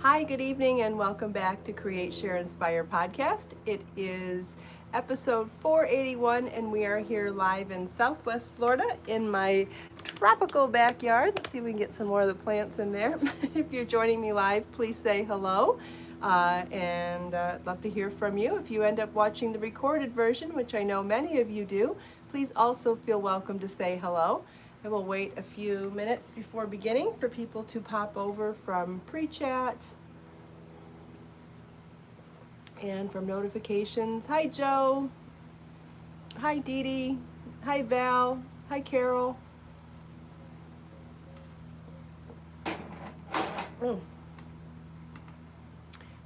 Hi, good evening, and welcome back to Create, Share, Inspire podcast. It is episode 481, and we are here live in Southwest Florida in my tropical backyard. Let's see if we can get some more of the plants in there. If you're joining me live, please say hello. I'd love to hear from you. If you end up watching the recorded version, which I know many of you do, please also feel welcome to say hello. I will wait a few minutes before beginning for people to pop over from pre-chat and from notifications. Hi, Joe. Hi, Dee Dee. Hi, Val. Hi, Carol.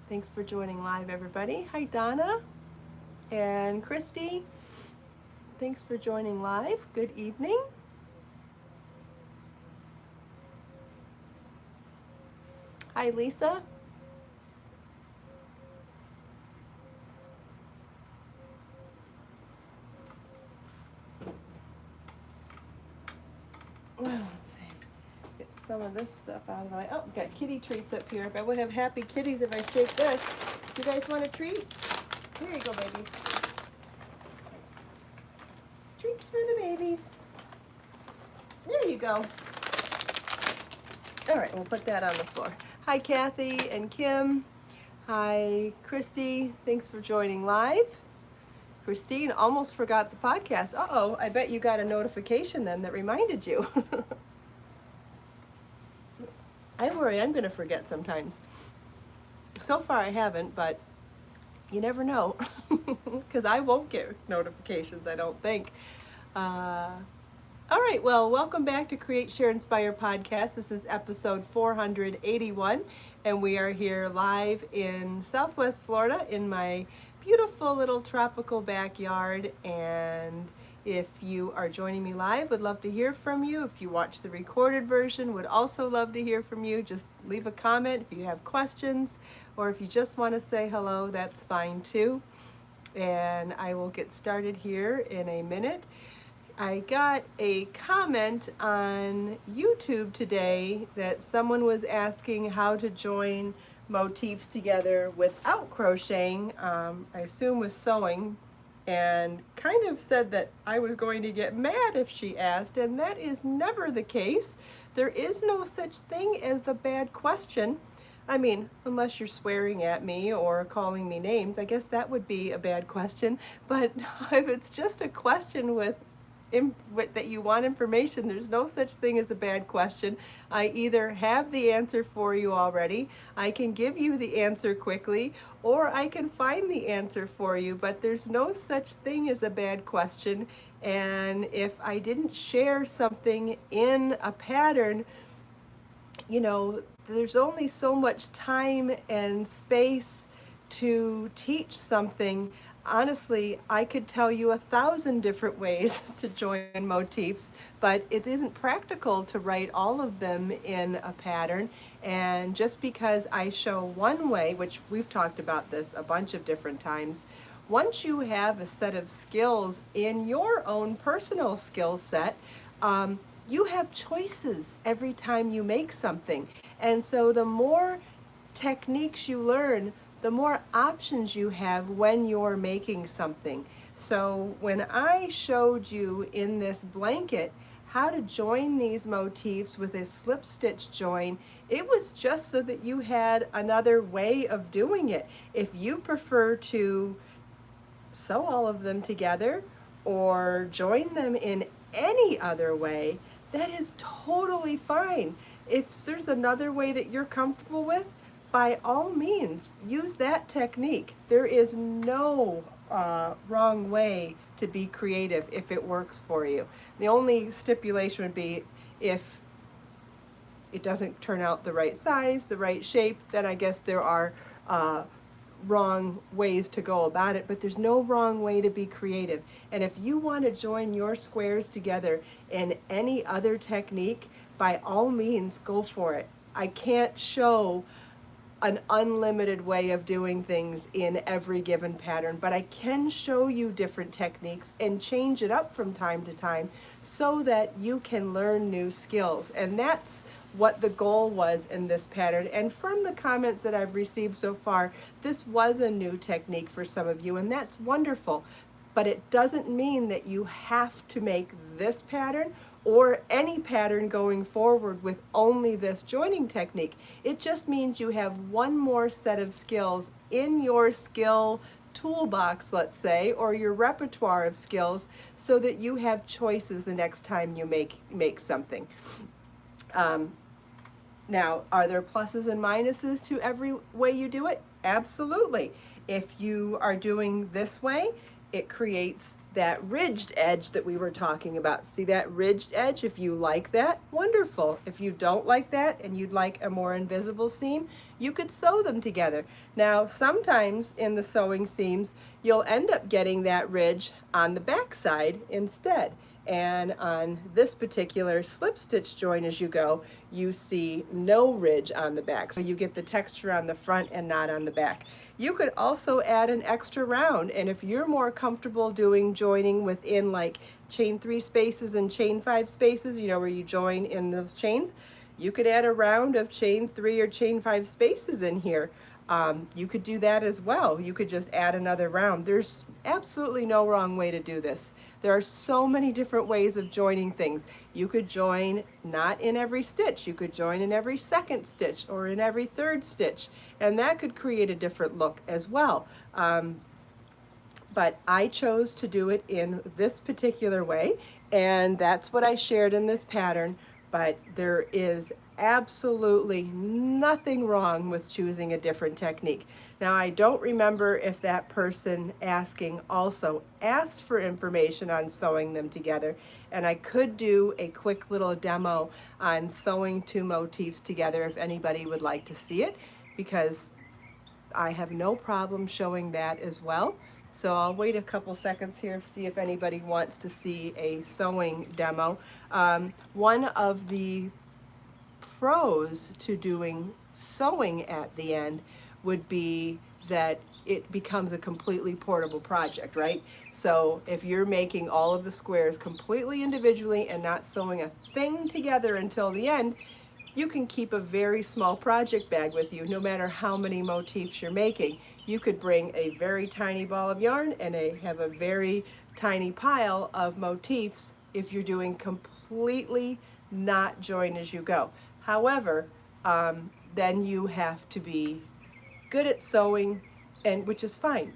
Thanks for joining live, everybody. Hi, Donna and Christy. Thanks for joining live. Good evening. Hi, Lisa. Well, let's see. Get some of this stuff out of the way. Oh, we've got kitty treats up here. I would have happy kitties if I shake this. You guys want a treat? Here you go, babies. Treats for the babies. There you go. All right, we'll put that on the floor. Hi, Kathy and Kim. Hi, Christy. Thanks for joining live. Christine almost forgot the podcast. Uh-oh, I bet you got a notification then that reminded you. I worry I'm going to forget sometimes. So far I haven't, but you never know, because I won't get notifications, I don't think. All right, well, welcome back to Create, Share, Inspire podcast. This is episode 481, and we are here live in Southwest Florida in my beautiful little tropical backyard. And if you are joining me live, would love to hear from you. If you watch the recorded version, would also love to hear from you. Just leave a comment if you have questions, or if you just want to say hello, that's fine too. And I will get started here in a minute. I got a comment on YouTube today that someone was asking how to join motifs together without crocheting, I assume with sewing, and kind of said that I was going to get mad if she asked, and that is never the case. There is no such thing as a bad question. I mean, unless you're swearing at me or calling me names, I guess that would be a bad question. But if it's just a question that you want information, there's no such thing as a bad question. I either have the answer for you already, I can give you the answer quickly, or I can find the answer for you, but there's no such thing as a bad question. And if I didn't share something in a pattern, you know, there's only so much time and space to teach something. Honestly, I could tell you 1,000 different ways to join motifs, but it isn't practical to write all of them in a pattern. And just because I show one way, which we've talked about this a bunch of different times, once you have a set of skills in your own personal skill set, you have choices every time you make something. And so the more techniques you learn, the more options you have when you're making something. So when I showed you in this blanket how to join these motifs with a slip stitch join, it was just so that you had another way of doing it. If you prefer to sew all of them together or join them in any other way, that is totally fine. If there's another way that you're comfortable with, by all means, use that technique. There is no wrong way to be creative if it works for you. The only stipulation would be if it doesn't turn out the right size, the right shape, then I guess there are wrong ways to go about it, but there's no wrong way to be creative. And if you want to join your squares together in any other technique, by all means, go for it. I can't show an unlimited way of doing things in every given pattern, but I can show you different techniques and change it up from time to time so that you can learn new skills. And that's what the goal was in this pattern. And from the comments that I've received so far, this was a new technique for some of you, and that's wonderful. But it doesn't mean that you have to make this pattern or any pattern going forward with only this joining technique. It just means you have one more set of skills in your skill toolbox, let's say, or your repertoire of skills, so that you have choices the next time you make something. Now, are there pluses and minuses to every way you do it? Absolutely. If you are doing this way, it creates that ridged edge that we were talking about. See that ridged edge? If you like that, wonderful. If you don't like that and you'd like a more invisible seam, you could sew them together. Now, sometimes in the sewing seams, you'll end up getting that ridge on the back side instead. And on this particular slip stitch join as you go, you see no ridge on the back. So you get the texture on the front and not on the back. You could also add an extra round, and if you're more comfortable doing joining within like chain 3 spaces and chain 5 spaces, you know, where you join in those chains, you could add a round of chain 3 or chain 5 spaces in here. You could do that as well. You could just add another round. There's absolutely no wrong way to do this. There are so many different ways of joining things. You could join not in every stitch. You could join in every second stitch or in every third stitch, and that could create a different look as well. But I chose to do it in this particular way, and that's what I shared in this pattern. But there is absolutely nothing wrong with choosing a different technique. Now, I don't remember if that person asking also asked for information on sewing them together, and I could do a quick little demo on sewing 2 motifs together if anybody would like to see it, because I have no problem showing that as well. So I'll wait a couple seconds here to see if anybody wants to see a sewing demo. One of the pros to doing sewing at the end would be that it becomes a completely portable project, right? So if you're making all of the squares completely individually and not sewing a thing together until the end, you can keep a very small project bag with you no matter how many motifs you're making. You could bring a very tiny ball of yarn and have a very tiny pile of motifs if you're doing completely not join as you go. However, then you have to be good at sewing, and which is fine.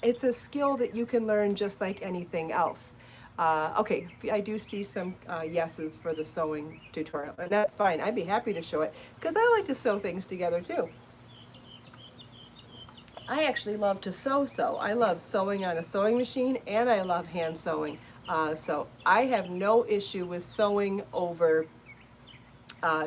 It's a skill that you can learn just like anything else. Okay, I do see some yeses for the sewing tutorial, and that's fine. I'd be happy to show it because I like to sew things together too. I actually love to sew. I love sewing on a sewing machine, and I love hand sewing. So I have no issue with sewing over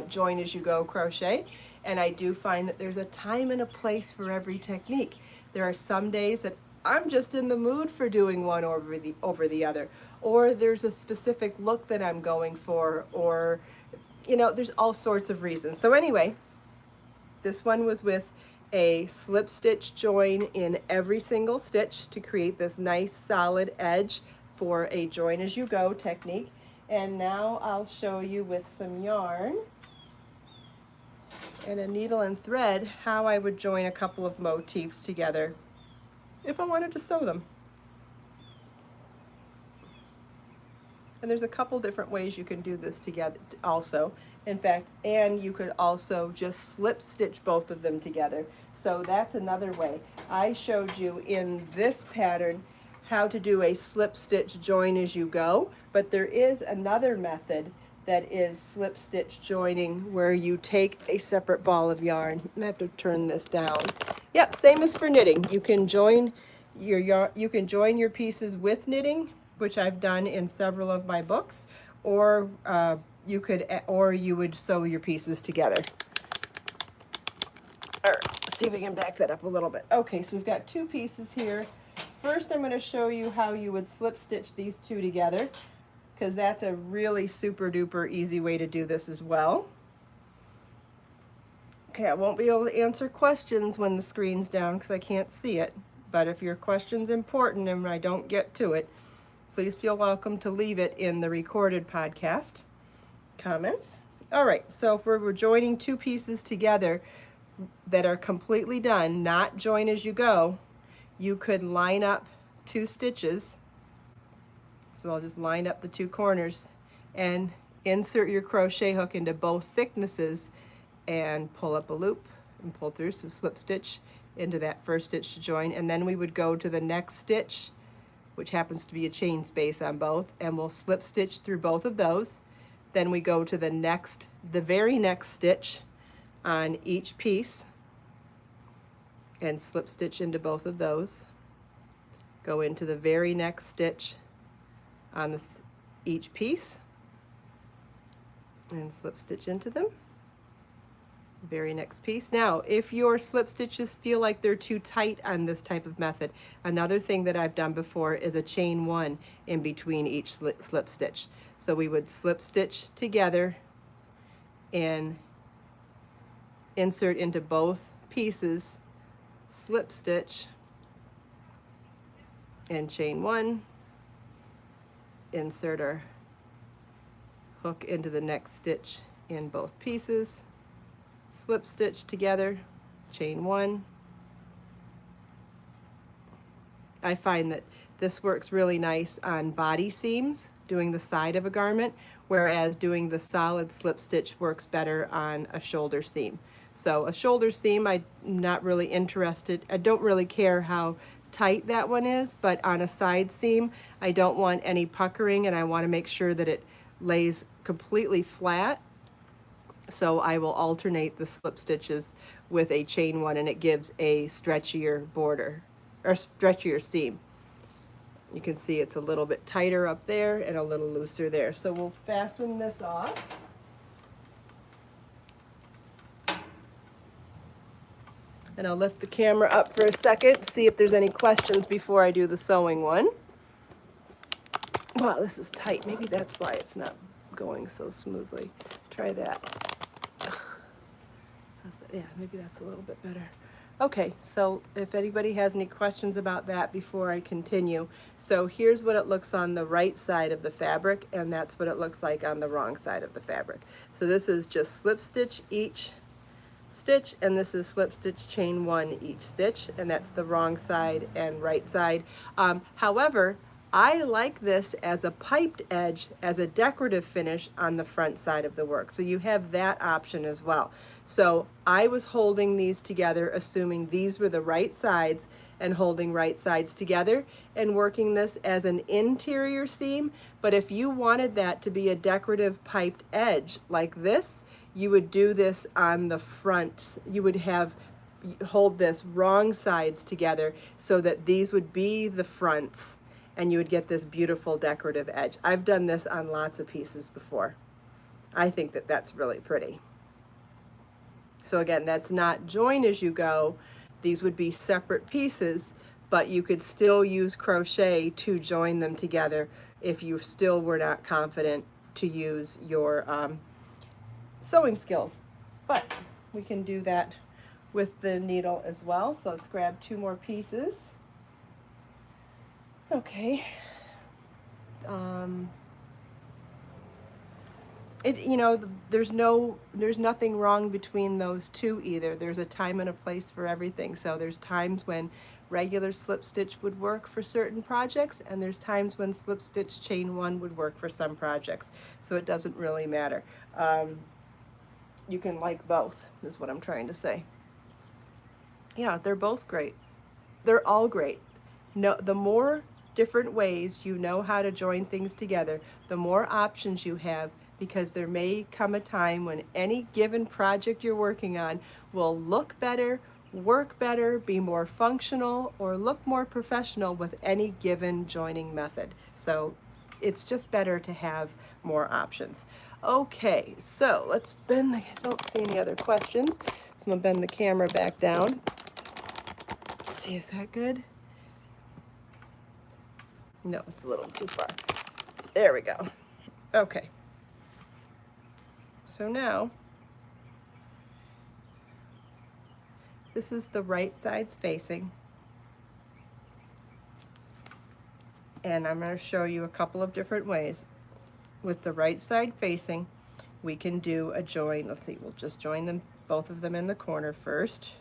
join as you go crochet, and I do find that there's a time and a place for every technique. There are some days that I'm just in the mood for doing one over the other, or there's a specific look that I'm going for, or you know, there's all sorts of reasons. So anyway, this one was with a slip stitch join in every single stitch to create this nice solid edge for a join as you go technique. And now I'll show you with some yarn and a needle and thread how I would join a couple of motifs together if I wanted to sew them. And there's a couple different ways you can do this together also. In fact, and you could also just slip stitch both of them together. So that's another way. I showed you in this pattern how to do a slip stitch join as you go, but there is another method that is slip stitch joining where you take a separate ball of yarn. I have to turn this down. Yep, same as for knitting. You can join your yarn, you can join your pieces with knitting, which I've done in several of my books, or you would sew your pieces together. All right, let's see if we can back that up a little bit. Okay, so we've got 2 pieces here. First, I'm going to show you how you would slip stitch these 2 together, because that's a really super duper easy way to do this as well. Okay, I won't be able to answer questions when the screen's down because I can't see it. But if your question's important and I don't get to it, please feel welcome to leave it in the recorded podcast comments. All right, so if we're joining two pieces together that are completely done, not join as you go, you could line up 2 stitches. So I'll just line up the 2 corners and insert your crochet hook into both thicknesses and pull up a loop and pull through, so slip stitch into that first stitch to join, and then we would go to the next stitch, which happens to be a chain space on both, and we'll slip stitch through both of those. Then we go to the very next stitch on each piece and slip stitch into both of those. Go into the very next stitch on each piece and slip stitch into them. Very next piece. Now, if your slip stitches feel like they're too tight on this type of method, another thing that I've done before is a chain 1 in between each slip stitch. So we would slip stitch together and insert into both pieces, slip stitch and chain 1, insert our hook into the next stitch in both pieces, slip stitch together, chain 1. I find that this works really nice on body seams, doing the side of a garment, whereas doing the solid slip stitch works better on a shoulder seam. So a shoulder seam, I'm not really interested. I don't really care how tight that one is, but on a side seam, I don't want any puckering, and I want to make sure that it lays completely flat. So I will alternate the slip stitches with a chain 1, and it gives a stretchier border, or stretchier seam. You can see it's a little bit tighter up there and a little looser there. So we'll fasten this off. And I'll lift the camera up for a second, see if there's any questions before I do the sewing one. Wow, this is tight. Maybe that's why it's not going so smoothly. Try that. Yeah, maybe that's a little bit better. Okay, so if anybody has any questions about that before I continue. So here's what it looks on the right side of the fabric, and that's what it looks like on the wrong side of the fabric. So this is just slip stitch each stitch, and this is slip stitch chain 1 each stitch, and that's the wrong side and right side. However, I like this as a piped edge, as a decorative finish on the front side of the work. So you have that option as well. So I was holding these together, assuming these were the right sides, and holding right sides together and working this as an interior seam. But if you wanted that to be a decorative piped edge like this, you would do this on the front. You would hold this wrong sides together so that these would be the fronts, and you would get this beautiful decorative edge. I've done this on lots of pieces before. I think that that's really pretty. So again, that's not join as you go. These would be separate pieces, but you could still use crochet to join them together if you still were not confident to use your sewing skills. But we can do that with the needle as well. So let's grab 2 more pieces. Okay. There's nothing wrong between those 2 either. There's a time and a place for everything. So there's times when regular slip stitch would work for certain projects, and there's times when slip stitch chain 1 would work for some projects. So it doesn't really matter. You can like both, is what I'm trying to say. Yeah, they're both great. They're all great. No, the more different ways you know how to join things together, the more options you have, because there may come a time when any given project you're working on will look better, work better, be more functional, or look more professional with any given joining method. So it's just better to have more options. Okay, so let's bend I don't see any other questions. So I'm gonna bend the camera back down. Let's see, is that good? No, it's a little too far. There we go. Okay. So now This is the right side's facing. And I'm going to show you a couple of different ways. With the right side facing, we can do a join. Let's see, we'll just join them, both of them in the corner first.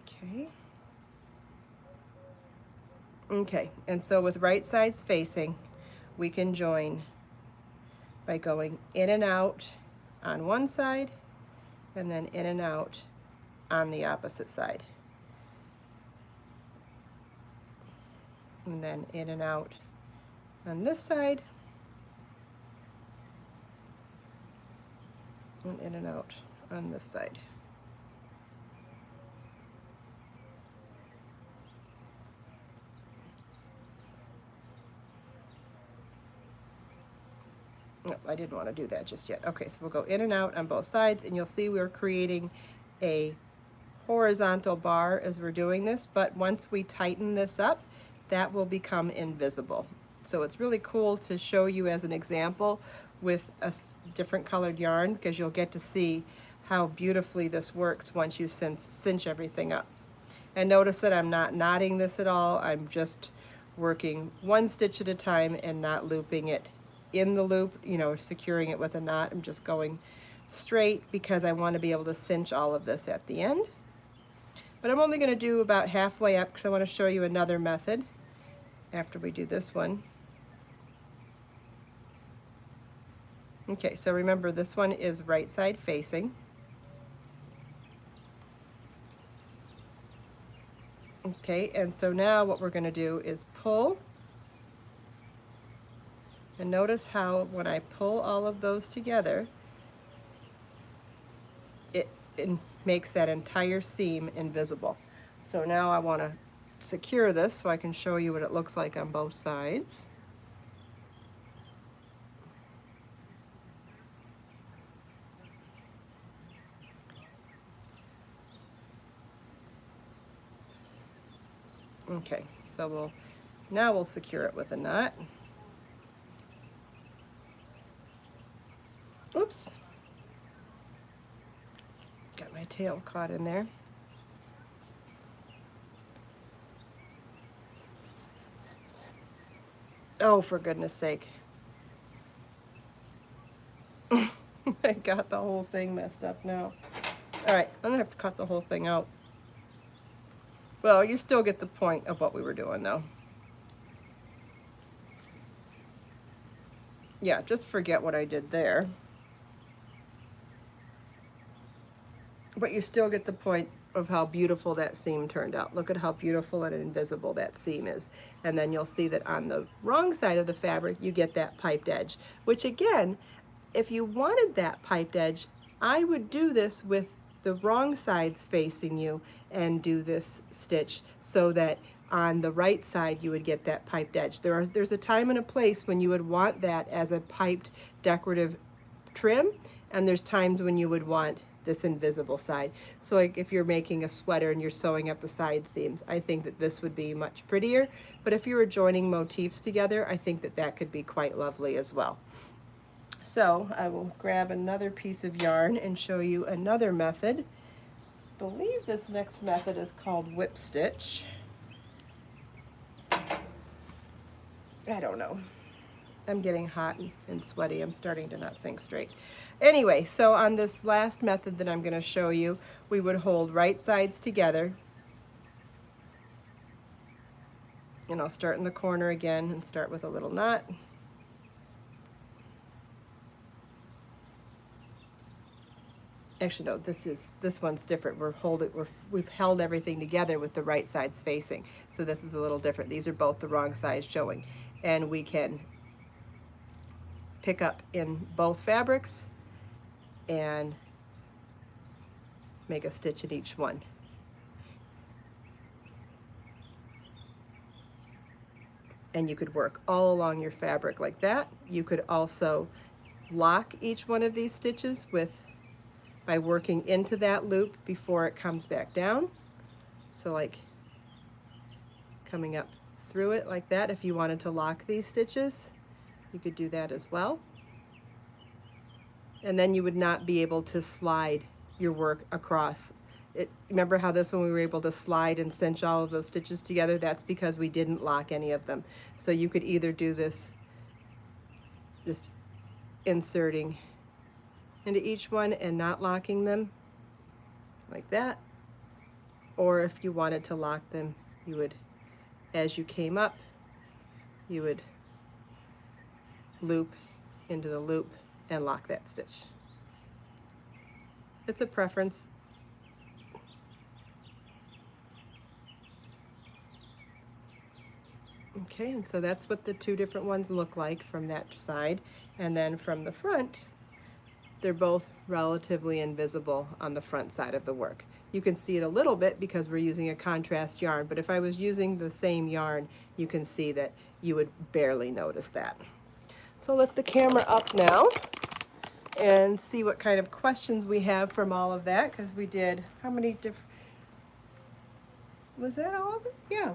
Okay. Okay, and so with right sides facing, we can join by going in and out on one side and then in and out on the opposite side. And then in and out on this side and in and out on this side. No, I didn't want to do that just yet. Okay, so we'll go in and out on both sides, and you'll see we're creating a horizontal bar as we're doing this, but once we tighten this up, that will become invisible. So it's really cool to show you as an example with a different colored yarn, because you'll get to see how beautifully this works once you cinch everything up. And notice that I'm not knotting this at all. I'm just working one stitch at a time and not looping it in the loop, you know, securing it with a knot. I'm just going straight because I want to be able to cinch all of this at the end. But I'm only going to do about halfway up because I want to show you another method after we do this one. Okay, so remember this one is right side facing. Okay, and so now what we're going to do is pull. And notice how when I pull all of those together, it makes that entire seam invisible. So now I want to secure this so I can show you what it looks like on both sides. Okay, so now we'll secure it with a knot. Oops, got my tail caught in there. Oh, for goodness sake. I got the whole thing messed up now. All right, I'm gonna have to cut the whole thing out. Well, you still get the point of what we were doing though. Yeah, just forget what I did there. But you still get the point of how beautiful that seam turned out. Look at how beautiful and invisible that seam is. And then you'll see that on the wrong side of the fabric, you get that piped edge, which again, if you wanted that piped edge, I would do this with the wrong sides facing you and do this stitch so that on the right side you would get that piped edge. There's a time and a place when you would want that as a piped decorative trim, and there's times when you would want this invisible side. So like if you're making a sweater and you're sewing up the side seams, I think that this would be much prettier. But if you were joining motifs together, I think that that could be quite lovely as well. So I will grab another piece of yarn and show you another method. I believe this next method is called whip stitch. I don't know. I'm getting hot and sweaty. I'm starting to not think straight. Anyway, so on this last method that I'm going to show you, we would hold right sides together. And I'll start in the corner again and start with a little knot. Actually, no, this one's different. We've held everything together with the right sides facing. So this is a little different. These are both the wrong sides showing. And we can pick up in both fabrics and make a stitch in each one. And you could work all along your fabric like that. You could also lock each one of these stitches by working into that loop before it comes back down. So like coming up through it like that. If you wanted to lock these stitches, you could do that as well. And then you would not be able to slide your work across. Remember how this one we were able to slide and cinch all of those stitches together? That's because we didn't lock any of them. So you could either do this just inserting into each one and not locking them like that, or if you wanted to lock them, you would, as you came up, you would loop into the loop and lock that stitch. It's a preference. Okay, and so that's what the two different ones look like from that side. And then from the front, they're both relatively invisible on the front side of the work. You can see it a little bit because we're using a contrast yarn, but if I was using the same yarn, you can see that you would barely notice that. So lift the camera up now and see what kind of questions we have from all of that, because we did, how many different, was that all of it? Yeah,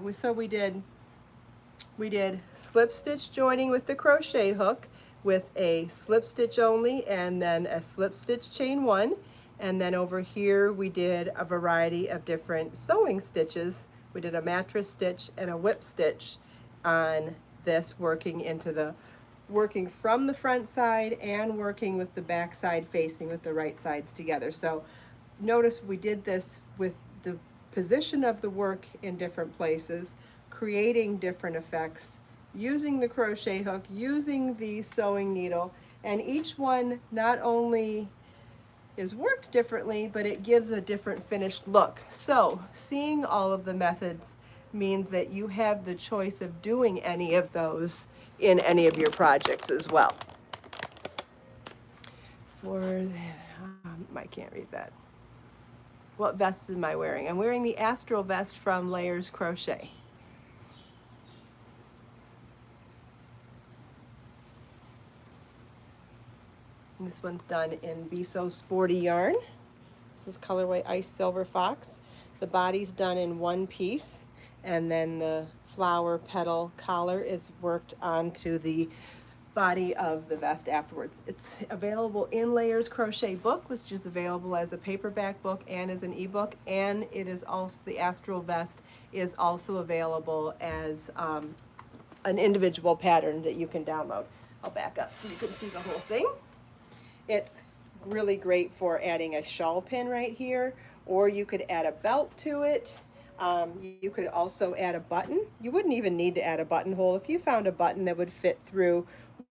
we did slip stitch joining with the crochet hook with a slip stitch only, and then a slip stitch chain one. And then over here we did a variety of different sewing stitches. We did a mattress stitch and a whip stitch on this, working from the front side and working with the back side facing with the right sides together. So notice we did this with the position of the work in different places, creating different effects, using the crochet hook, using the sewing needle, and each one not only is worked differently, but it gives a different finished look. So seeing all of the methods means that you have the choice of doing any of those in any of your projects as well. I can't read that. What vest am I wearing? I'm wearing the Astral vest from Layers Crochet. And this one's done in Be So Sporty yarn. This is colorway Ice Silver Fox. The body's done in one piece, and then the flower petal collar is worked onto the body of the vest afterwards. It's available in Layers Crochet book, which is available as a paperback book and as an ebook, and it is also, the Astral vest is also available as an individual pattern that you can download. I'll back up so you can see the whole thing. It's really great for adding a shawl pin right here, or you could add a belt to it. You could also add a button. You wouldn't even need to add a buttonhole. If you found a button that would fit through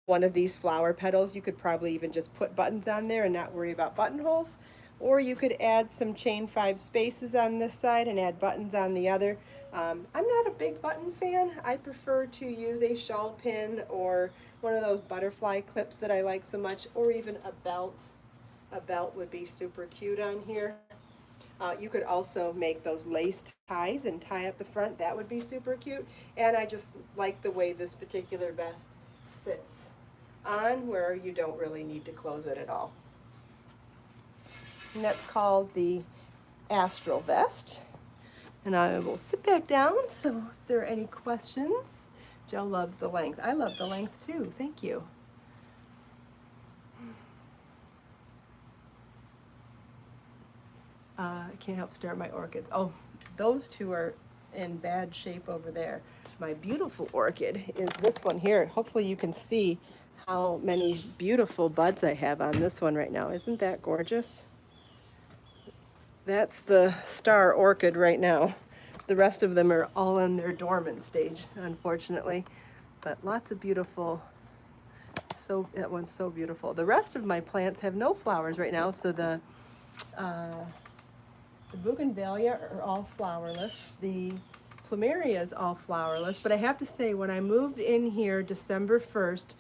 one of these flower petals, you could probably even just put buttons on there and not worry about buttonholes. Or you could add some chain 5 spaces on this side and add buttons on the other. I'm not a big button fan. I prefer to use a shawl pin or one of those butterfly clips that I like so much, or even a belt. A belt would be super cute on here. You could also make those lace ties and tie up the front. That would be super cute. And I just like the way this particular vest sits on, where you don't really need to close it at all. And that's called the Astral vest. And I will sit back down, so if there are any questions. Joe loves the length. I love the length too. Thank you. I can't help stare at my orchids. Oh, those two are in bad shape over there. My beautiful orchid is this one here. Hopefully you can see how many beautiful buds I have on this one right now. Isn't that gorgeous? That's the star orchid right now. The rest of them are all in their dormant stage, unfortunately. But lots of beautiful, that one's so beautiful. The rest of my plants have no flowers right now, so the bougainvillea are all flowerless. The plumeria is all flowerless, but I have to say, when I moved in here December 1st,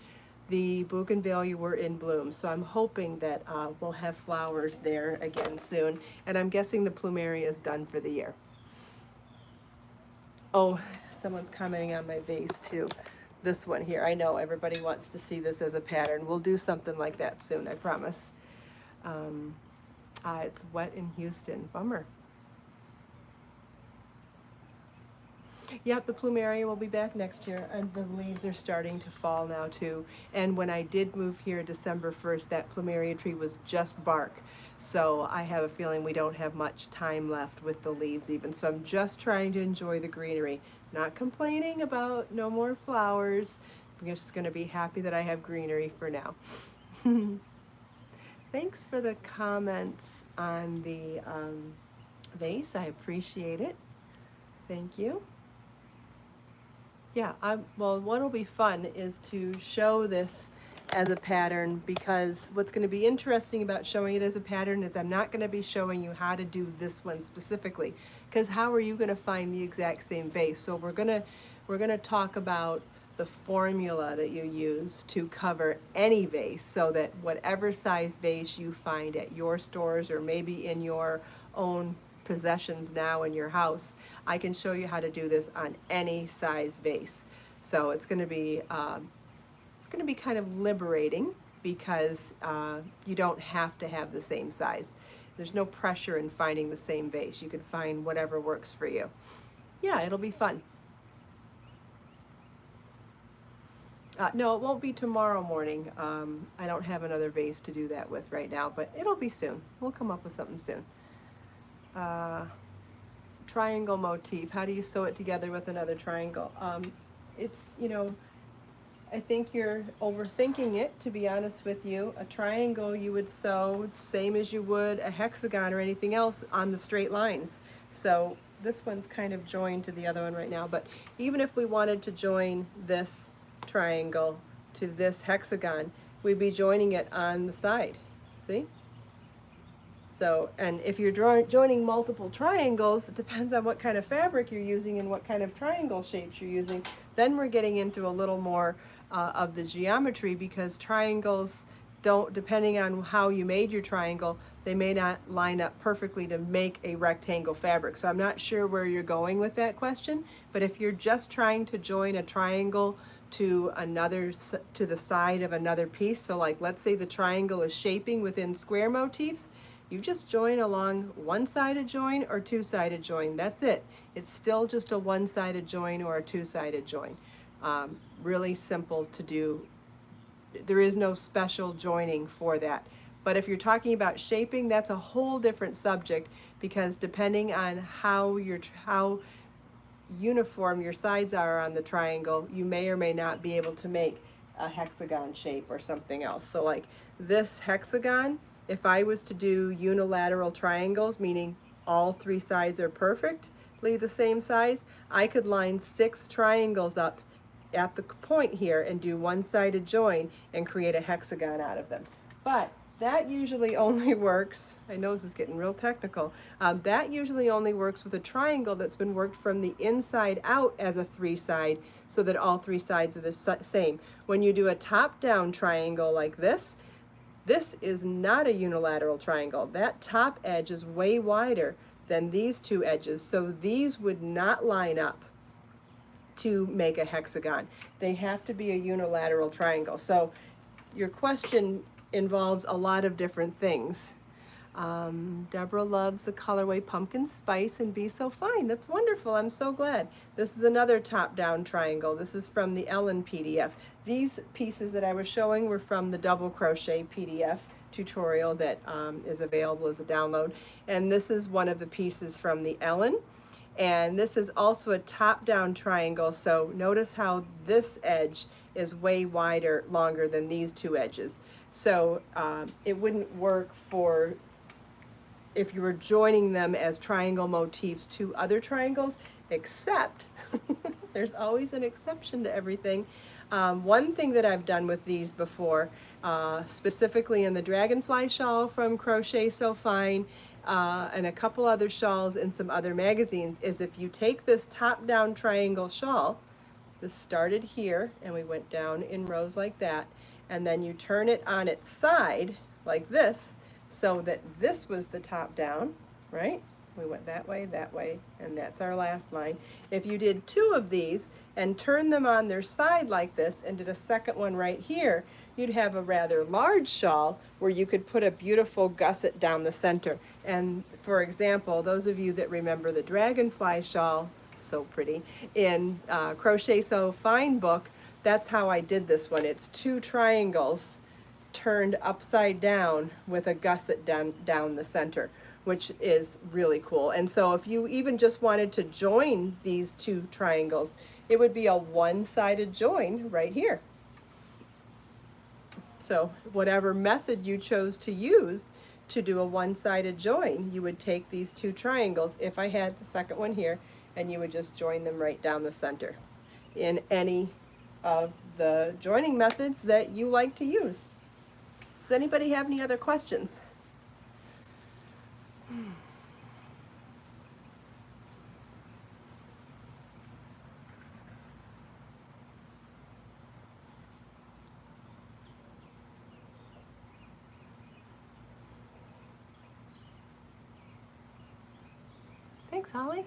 the bougainvillea were in bloom, so I'm hoping that we'll have flowers there again soon, and I'm guessing the plumeria is done for the year. Oh, someone's commenting on my vase too. This one here, I know everybody wants to see this as a pattern. We'll do something like that soon, I promise. It's wet in Houston, bummer. Yep, the plumeria will be back next year, and the leaves are starting to fall now too. And when I did move here December 1st, that plumeria tree was just bark. So I have a feeling we don't have much time left with the leaves even. So I'm just trying to enjoy the greenery. Not complaining about no more flowers. I'm just going to be happy that I have greenery for now. Thanks for the comments on the vase. I appreciate it. Thank you. Yeah, well, what'll be fun is to show this as a pattern, because what's going to be interesting about showing it as a pattern is I'm not going to be showing you how to do this one specifically, because how are you going to find the exact same vase? So we're going to talk about the formula that you use to cover any vase, so that whatever size vase you find at your stores or maybe in your own possessions now in your house, I can show you how to do this on any size vase. So it's going to be kind of liberating, because you don't have to have the same size. There's no pressure in finding the same vase. You can find whatever works for you. Yeah, it'll be fun. No, it won't be tomorrow morning. I don't have another vase to do that with right now, but it'll be soon. We'll come up with something soon. Triangle motif. How do you sew it together with another triangle? It's, I think you're overthinking it, to be honest with you. A triangle you would sew same as you would a hexagon or anything else on the straight lines. So this one's kind of joined to the other one right now, but even if we wanted to join this triangle to this hexagon, we'd be joining it on the side. See? So, and if you're joining multiple triangles, it depends on what kind of fabric you're using and what kind of triangle shapes you're using. Then we're getting into a little more of the geometry, because triangles don't, depending on how you made your triangle, they may not line up perfectly to make a rectangle fabric. So I'm not sure where you're going with that question, but if you're just trying to join a triangle to the side of another piece, so like let's say the triangle is shaping within square motifs, you just join along one-sided join or two-sided join. That's it. It's still just a one-sided join or a two-sided join. Really simple to do. There is no special joining for that. But if you're talking about shaping, that's a whole different subject, because depending on how uniform your sides are on the triangle, you may or may not be able to make a hexagon shape or something else. So like this hexagon, if I was to do unilateral triangles, meaning all three sides are perfectly the same size, I could line 6 triangles up at the point here and do one-sided join and create a hexagon out of them. But that usually only works, I know this is getting real technical, that usually only works with a triangle that's been worked from the inside out as a 3-side, so that all 3 sides are the same. When you do a top-down triangle like this is not a unilateral triangle. That top edge is way wider than these 2 edges, so these would not line up to make a hexagon. They have to be a unilateral triangle. So your question involves a lot of different things. Deborah loves the colorway pumpkin spice and be so fine. That's wonderful. I'm so glad. This is another top-down triangle. This is from the Ellen PDF. These pieces that I was showing were from the double crochet PDF tutorial that is available as a download. And this is one of the pieces from the Ellen. And this is also a top-down triangle, so notice how this edge is way wider, longer than these 2 edges. So it wouldn't work for if you were joining them as triangle motifs to other triangles, except there's always an exception to everything. One thing that I've done with these before, specifically in the dragonfly shawl from Crochet So Fine, and a couple other shawls in some other magazines, is if you take this top-down triangle shawl, this started here and we went down in rows like that, and then you turn it on its side like this, so that this was the top down, right? We went that way, and that's our last line. If you did 2 of these and turned them on their side like this and did a second one right here, you'd have a rather large shawl where you could put a beautiful gusset down the center. And for example, those of you that remember the dragonfly shawl so pretty. In Crochet So Fine book, that's how I did this one. It's 2 triangles turned upside down with a gusset down the center, which is really cool. And so if you even just wanted to join these 2 triangles, it would be a one-sided join right here. So whatever method you chose to use to do a one-sided join, you would take these 2 triangles, if I had the second one here, and you would just join them right down the center in any of the joining methods that you like to use. Does anybody have any other questions? Thanks, Holly.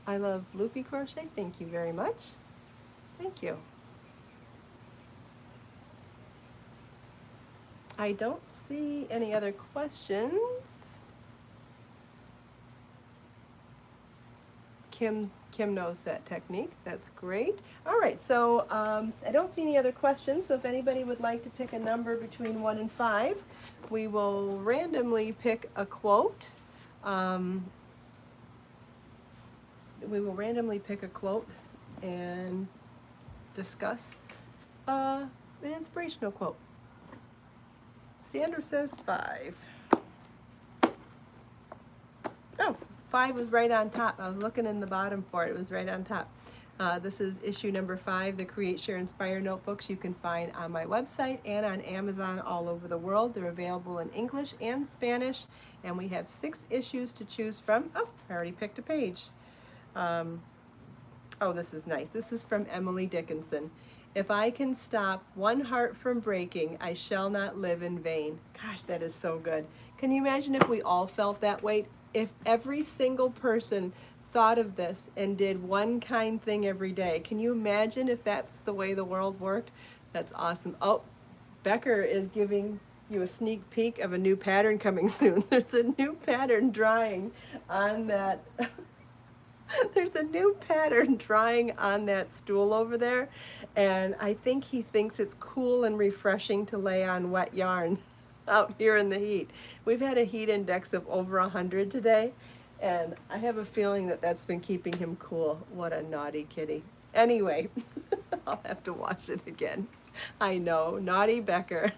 I love loopy crochet. Thank you very much. Thank you. I don't see any other questions. Kim knows that technique. That's great. All right, so I don't see any other questions. So if anybody would like to pick a number between 1 and 5, we will randomly pick a quote. We will randomly pick a quote and discuss an inspirational quote. Sandra says 5. Oh, 5 was right on top. I was looking in the bottom for it. It was right on top. This is issue number 5, the Create, Share, Inspire notebooks you can find on my website and on Amazon all over the world. They're available in English and Spanish, and we have 6 issues to choose from. Oh, I already picked a page. Oh, this is nice. This is from Emily Dickinson. If I can stop one heart from breaking, I shall not live in vain. Gosh, that is so good. Can you imagine if we all felt that way? If every single person thought of this and did one kind thing every day. Can you imagine if that's the way the world worked? That's awesome. Oh, Becker is giving you a sneak peek of a new pattern coming soon. There's a new pattern drying on that. There's a new pattern drying on that stool over there, and I think he thinks it's cool and refreshing to lay on wet yarn out here in the heat. We've had a heat index of over 100 today, and I have a feeling that that's been keeping him cool. What a naughty kitty. Anyway, I'll have to wash it again. I know, naughty Becker.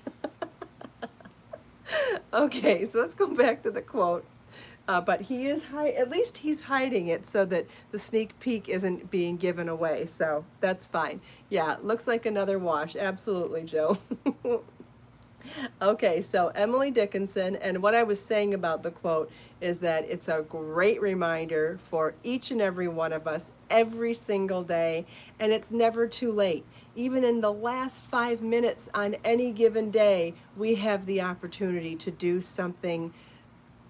Okay, so let's go back to the quote. But he is at least he's hiding it so that the sneak peek isn't being given away. So that's fine. Yeah, looks like another wash. Absolutely, Joe. Okay, so Emily Dickinson, and what I was saying about the quote is that it's a great reminder for each and every one of us every single day, and it's never too late. Even in the last 5 minutes on any given day, we have the opportunity to do something,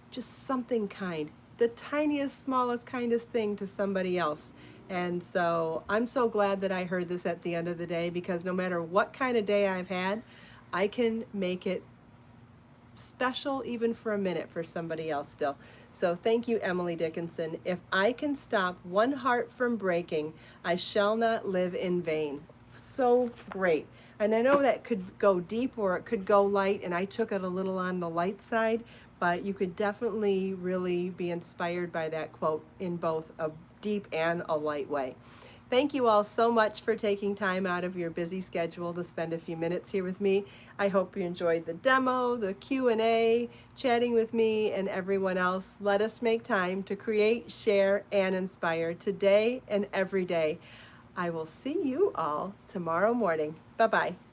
just something kind, the tiniest, smallest, kindest thing to somebody else. And so I'm so glad that I heard this at the end of the day, because no matter what kind of day I've had, I can make it special even for a minute for somebody else still. So thank you, Emily Dickinson. If I can stop one heart from breaking, I shall not live in vain. So great. And I know that could go deep or it could go light, and I took it a little on the light side, but you could definitely really be inspired by that quote in both a deep and a light way. Thank you all so much for taking time out of your busy schedule to spend a few minutes here with me. I hope you enjoyed the demo, the Q&A, chatting with me and everyone else. Let us make time to create, share, and inspire today and every day. I will see you all tomorrow morning. Bye-bye.